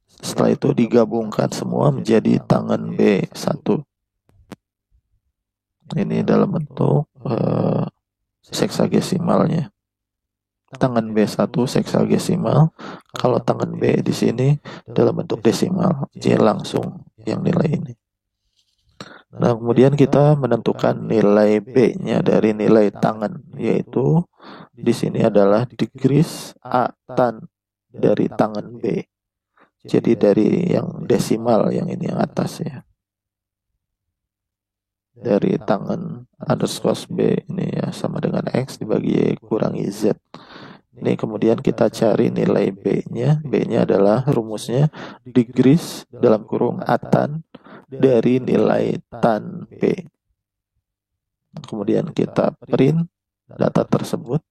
Setelah itu digabungkan semua menjadi tangan B1. Ini dalam bentuk seksagesimalnya. Tangan B1 seksagesimal, kalau tangan B di sini dalam bentuk desimal, jadi langsung yang nilai ini. Nah, kemudian kita menentukan nilai B-nya dari nilai tangan, yaitu di sini adalah degrees A tan dari tangan B. Jadi dari yang desimal yang ini yang atas ya. Dari tangan underscore B ini ya sama dengan X dibagi Y kurangi Z. Ini kemudian kita cari nilai B-nya. B-nya adalah rumusnya degrees dalam kurung atan dari nilai tan B. Kemudian kita print data tersebut,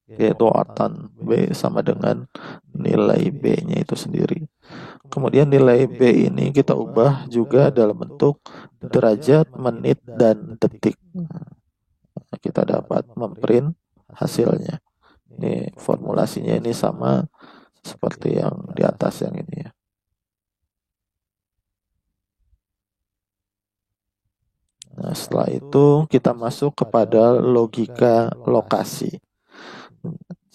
yaitu atan B sama dengan nilai B-nya itu sendiri. Kemudian nilai B ini kita ubah juga dalam bentuk derajat, menit, dan detik. Kita dapat memprint hasilnya. Ini formulasinya ini sama seperti yang di atas yang ini ya. Nah, setelah itu kita masuk kepada logika lokasi.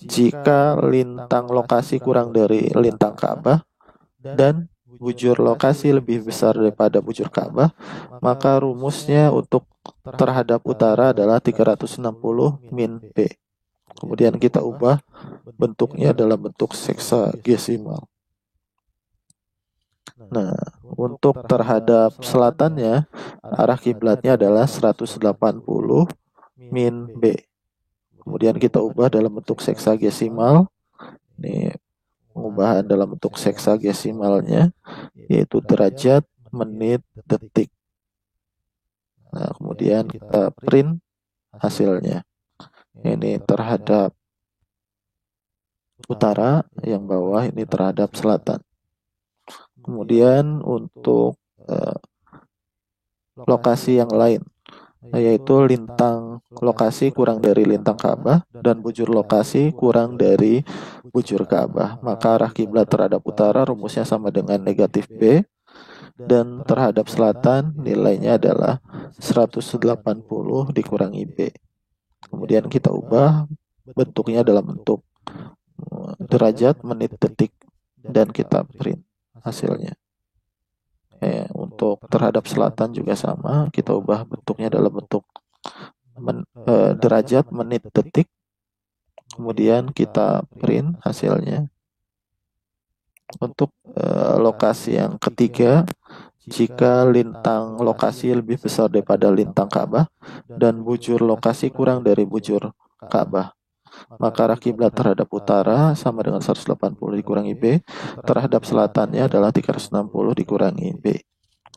Jika lintang lokasi kurang dari lintang Ka'bah dan bujur lokasi lebih besar daripada bujur Ka'bah, maka rumusnya untuk terhadap utara adalah 360 min B. Kemudian kita ubah bentuknya dalam bentuk seksagesimal. Nah, untuk terhadap selatannya, arah kiblatnya adalah 180 min B. Kemudian kita ubah dalam bentuk seksagesimal. Ini pengubahan dalam bentuk seksagesimalnya, yaitu derajat, menit, detik. Nah, kemudian kita print hasilnya. Ini terhadap utara, yang bawah ini terhadap selatan. Kemudian untuk lokasi yang lain, yaitu lintang lokasi kurang dari lintang Ka'bah dan bujur lokasi kurang dari bujur Ka'bah, maka arah kiblat terhadap utara rumusnya sama dengan negatif B, dan terhadap selatan nilainya adalah 180 dikurangi B. Kemudian kita ubah bentuknya dalam bentuk derajat, menit, detik, dan kita print hasilnya. Untuk terhadap selatan juga sama, kita ubah bentuknya dalam bentuk derajat, menit, detik, kemudian kita print hasilnya. Untuk lokasi yang ketiga, jika lintang lokasi lebih besar daripada lintang Ka'bah dan bujur lokasi kurang dari bujur Ka'bah, maka arah kiblat terhadap utara sama dengan 180 dikurangi B, terhadap selatannya adalah 360 dikurangi B.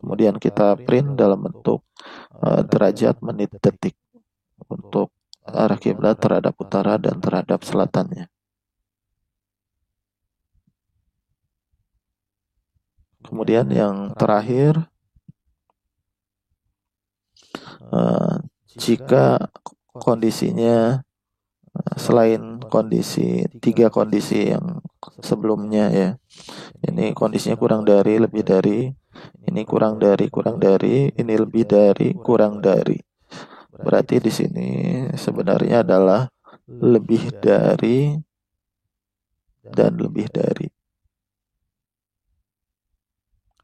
Kemudian kita print dalam bentuk derajat, menit, detik untuk arah kiblat terhadap utara dan terhadap selatannya. Kemudian yang terakhir, jika kondisinya selain tiga kondisi yang sebelumnya ya, ini kondisinya kurang dari, lebih dari, ini kurang dari, ini lebih dari, kurang dari. Berarti di sini sebenarnya adalah lebih dari dan lebih dari.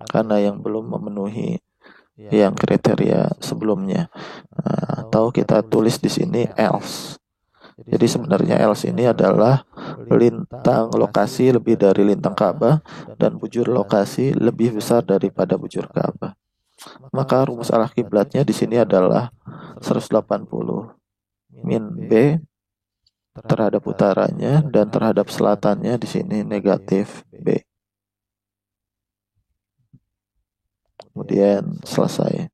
Karena yang belum memenuhi yang kriteria sebelumnya. Atau kita tulis di sini else. Jadi sebenarnya else ini adalah lintang lokasi lebih dari lintang Ka'bah dan bujur lokasi lebih besar daripada bujur Ka'bah. Maka rumus arah kiblatnya di sini adalah 180 min B terhadap utaranya dan terhadap selatannya di sini negatif B. Kemudian selesai.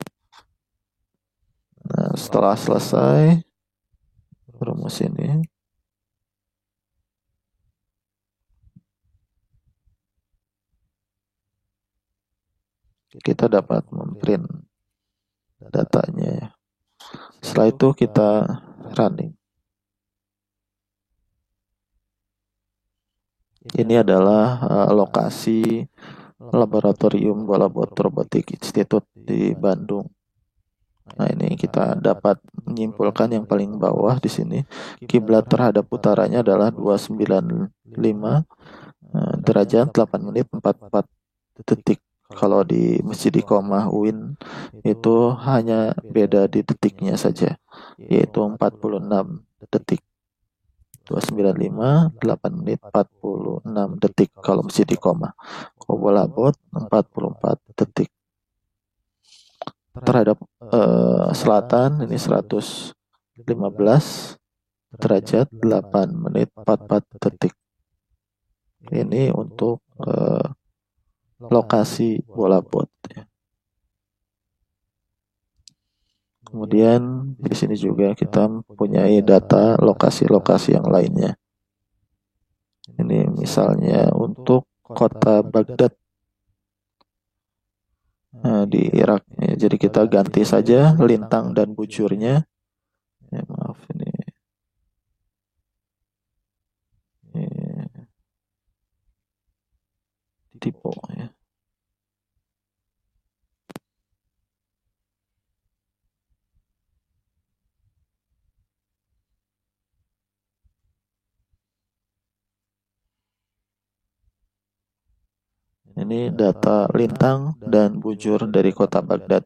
Nah, setelah selesai rumus ini, kita dapat memprint datanya. Setelah itu kita running. Ini adalah lokasi Laboratorium Bola Robotik Institute di Bandung. Nah, ini kita dapat menyimpulkan yang paling bawah di sini. Kiblat terhadap utaranya adalah 295 derajat 8 menit 44 detik. Kalau di Masjid Iqomah UIN itu hanya beda di detiknya saja, yaitu 46 detik. 295 8 menit 46 detik kalau Masjid Iqomah. Qobolabot 44 detik. Terhadap selatan ini 115 derajat 8 menit 44 detik. Ini untuk lokasi bola bot. Kemudian di sini juga kita mempunyai data lokasi-lokasi yang lainnya. Ini misalnya untuk kota Baghdad di Irak. Jadi kita ganti saja lintang dan bujurnya. Maaf ini typo ya. Ini data lintang dan bujur dari kota Baghdad.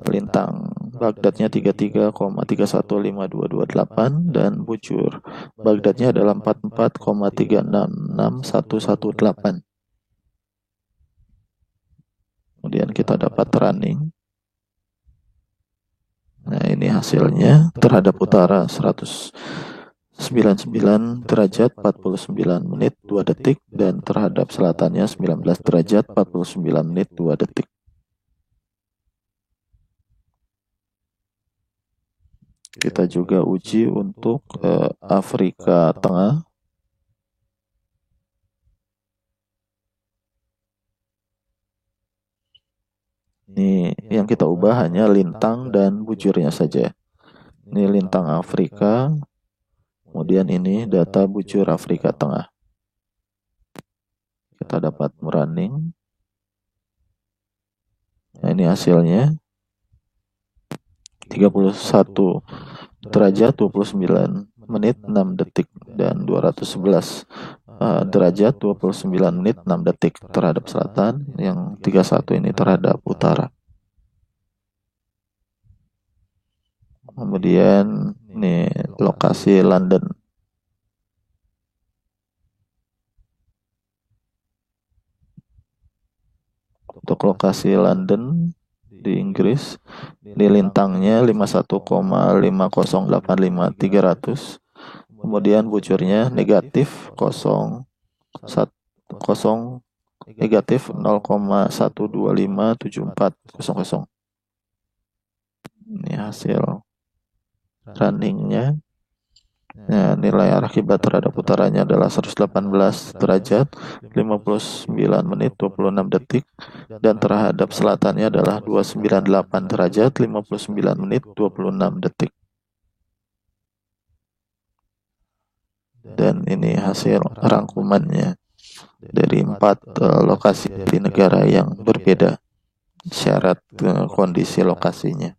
Lintang Baghdadnya 33,315228 dan bujur Baghdadnya adalah 44,366118. Kemudian kita dapat running. Nah, ini hasilnya terhadap utara 199 derajat 49 menit 2 detik dan terhadap selatannya 19 derajat 49 menit 2 detik. Kita juga uji untuk Afrika Tengah. Ini yang kita ubah hanya lintang dan bujurnya saja. Ini lintang Afrika. Kemudian ini data bujur Afrika Tengah. Kita dapat running. Nah, ini hasilnya 31 derajat 29 menit 6 detik dan 211 derajat 29 menit 6 detik terhadap selatan, yang 31 ini terhadap utara. Kemudian ini lokasi London. Untuk lokasi London di Inggris, di lintangnya 51,5085300. Kemudian bujurnya negatif 0 negatif 0,1257400. Ini hasil runningnya. Ya, nilai arah kiblat terhadap utaranya adalah 118 derajat 59 menit 26 detik dan terhadap selatannya adalah 298 derajat 59 menit 26 detik. Dan ini hasil rangkumannya dari 4 lokasi di negara yang berbeda, syarat kondisi lokasinya.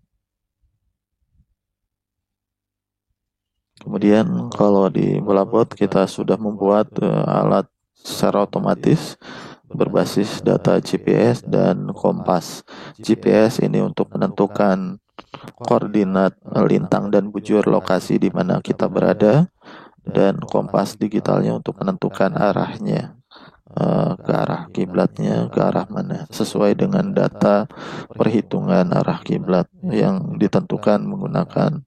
Kemudian kalau di Bolabot kita sudah membuat alat secara otomatis berbasis data GPS dan kompas. GPS ini untuk menentukan koordinat lintang dan bujur lokasi di mana kita berada, dan kompas digitalnya untuk menentukan arahnya, ke arah kiblatnya ke arah mana, sesuai dengan data perhitungan arah kiblat yang ditentukan menggunakan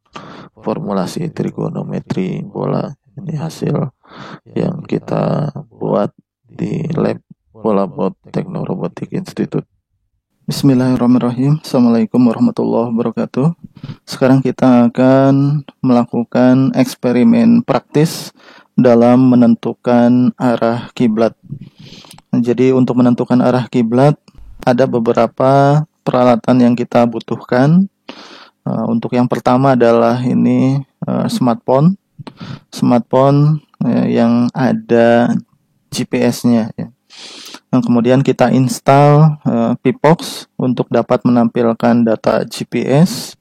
formulasi trigonometri bola. Ini hasil yang kita buat di lab Bolabot Teknorobotik Institute. Bismillahirrahmanirrahim. Assalamualaikum warahmatullahi wabarakatuh. Sekarang kita akan melakukan eksperimen praktis dalam menentukan arah kiblat. Jadi untuk menentukan arah kiblat ada beberapa peralatan yang kita butuhkan. Untuk yang pertama adalah ini smartphone yang ada GPS-nya ya. Nah, kemudian kita install Pipox untuk dapat menampilkan data GPS.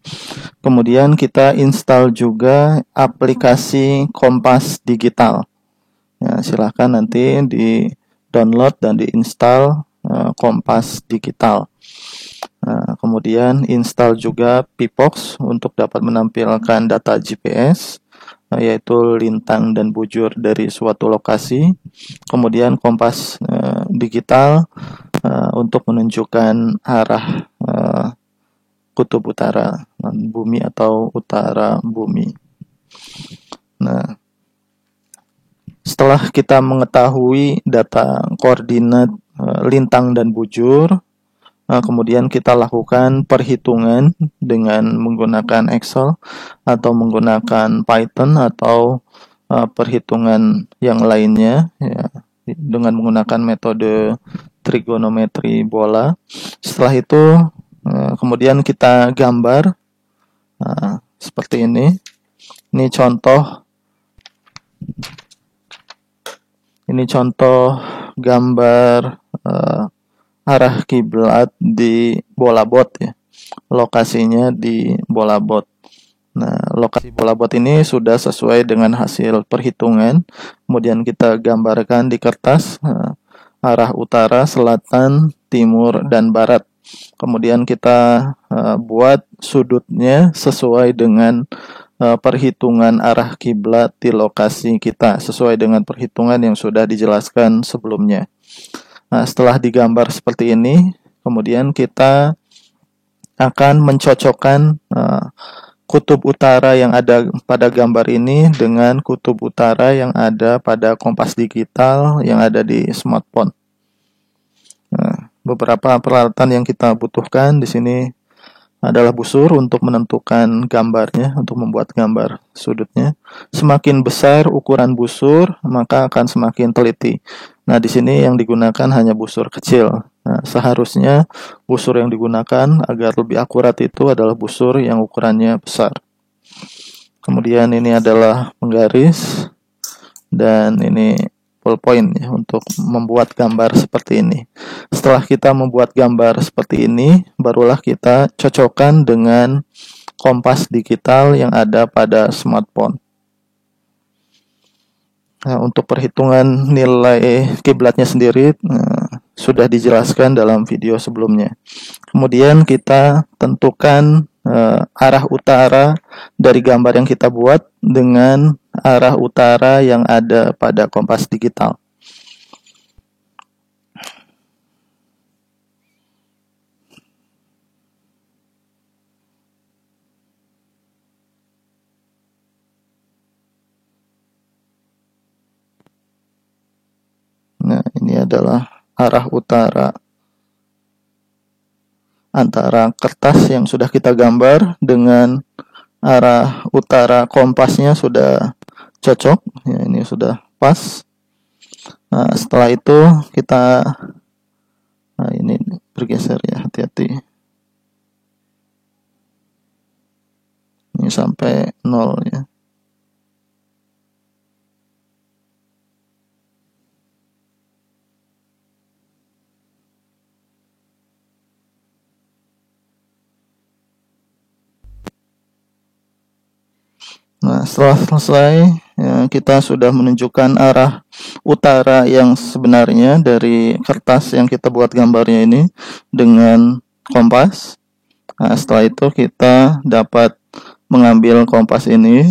Kemudian kita install juga aplikasi Kompas Digital. Ya, silahkan nanti di download dan diinstal Kompas Digital. Nah, kemudian install juga Pipox untuk dapat menampilkan data GPS, yaitu lintang dan bujur dari suatu lokasi. Kemudian Kompas Digital untuk menunjukkan arah kutub utara bumi atau utara bumi. Nah, setelah kita mengetahui data koordinat lintang dan bujur, kemudian kita lakukan perhitungan dengan menggunakan Excel atau menggunakan Python atau perhitungan yang lainnya, ya, dengan menggunakan metode trigonometri bola. Setelah itu kemudian kita gambar seperti ini. Ini contoh gambar arah kiblat di bola bot, ya. Lokasinya di bola bot. Nah, lokasi bola bot ini sudah sesuai dengan hasil perhitungan. Kemudian kita gambarkan di kertas arah utara, selatan, timur, dan barat. Kemudian kita buat sudutnya sesuai dengan perhitungan arah kiblat di lokasi kita, sesuai dengan perhitungan yang sudah dijelaskan sebelumnya. Nah, setelah digambar seperti ini, kemudian kita akan mencocokkan kutub utara yang ada pada gambar ini dengan kutub utara yang ada pada kompas digital yang ada di smartphone. Nah, beberapa peralatan yang kita butuhkan di sini adalah busur untuk menentukan gambarnya, untuk membuat gambar sudutnya. Semakin besar ukuran busur, maka akan semakin teliti. Nah, di sini yang digunakan hanya busur kecil. Nah, seharusnya busur yang digunakan agar lebih akurat itu adalah busur yang ukurannya besar. Kemudian ini adalah penggaris dan ini ballpoint, ya, untuk membuat gambar seperti ini. Setelah kita membuat gambar seperti ini, barulah kita cocokkan dengan kompas digital yang ada pada smartphone. Nah, untuk perhitungan nilai kiblatnya sendiri sudah dijelaskan dalam video sebelumnya. Kemudian kita tentukan arah utara dari gambar yang kita buat dengan arah utara yang ada pada kompas digital. Nah, ini adalah arah utara antara kertas yang sudah kita gambar dengan arah utara kompasnya sudah cocok, ya, ini sudah pas. Nah, setelah itu kita ini bergeser, ya, hati-hati. Ini sampai 0, ya. Nah, setelah selesai, ya, kita sudah menunjukkan arah utara yang sebenarnya dari kertas yang kita buat gambarnya ini dengan kompas. Nah, setelah itu kita dapat mengambil kompas ini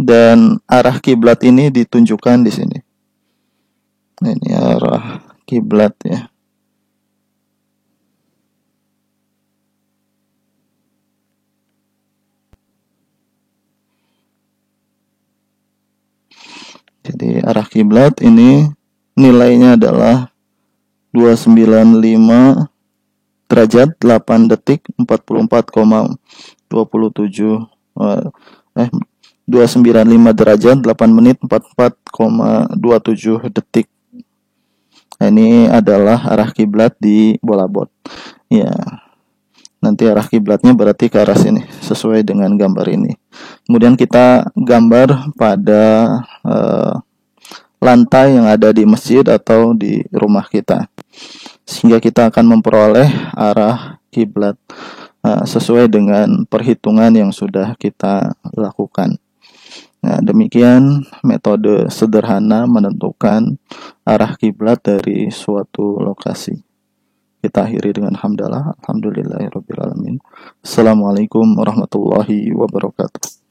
dan arah kiblat ini ditunjukkan di sini. Nah, ini arah kiblat, ya. Jadi arah kiblat ini nilainya adalah 295 derajat 8 detik 44,27 295 derajat 8 menit 44,27 detik. Nah, ini adalah arah kiblat di bola bot. Ya. Nanti arah kiblatnya berarti ke arah sini sesuai dengan gambar ini. Kemudian kita gambar pada lantai yang ada di masjid atau di rumah kita, sehingga kita akan memperoleh arah kiblat sesuai dengan perhitungan yang sudah kita lakukan. Nah, demikian metode sederhana menentukan arah kiblat dari suatu lokasi. Kita akhiri dengan hamdalah. Alhamdulillahirabbil alamin. Assalamualaikum warahmatullahi wabarakatuh.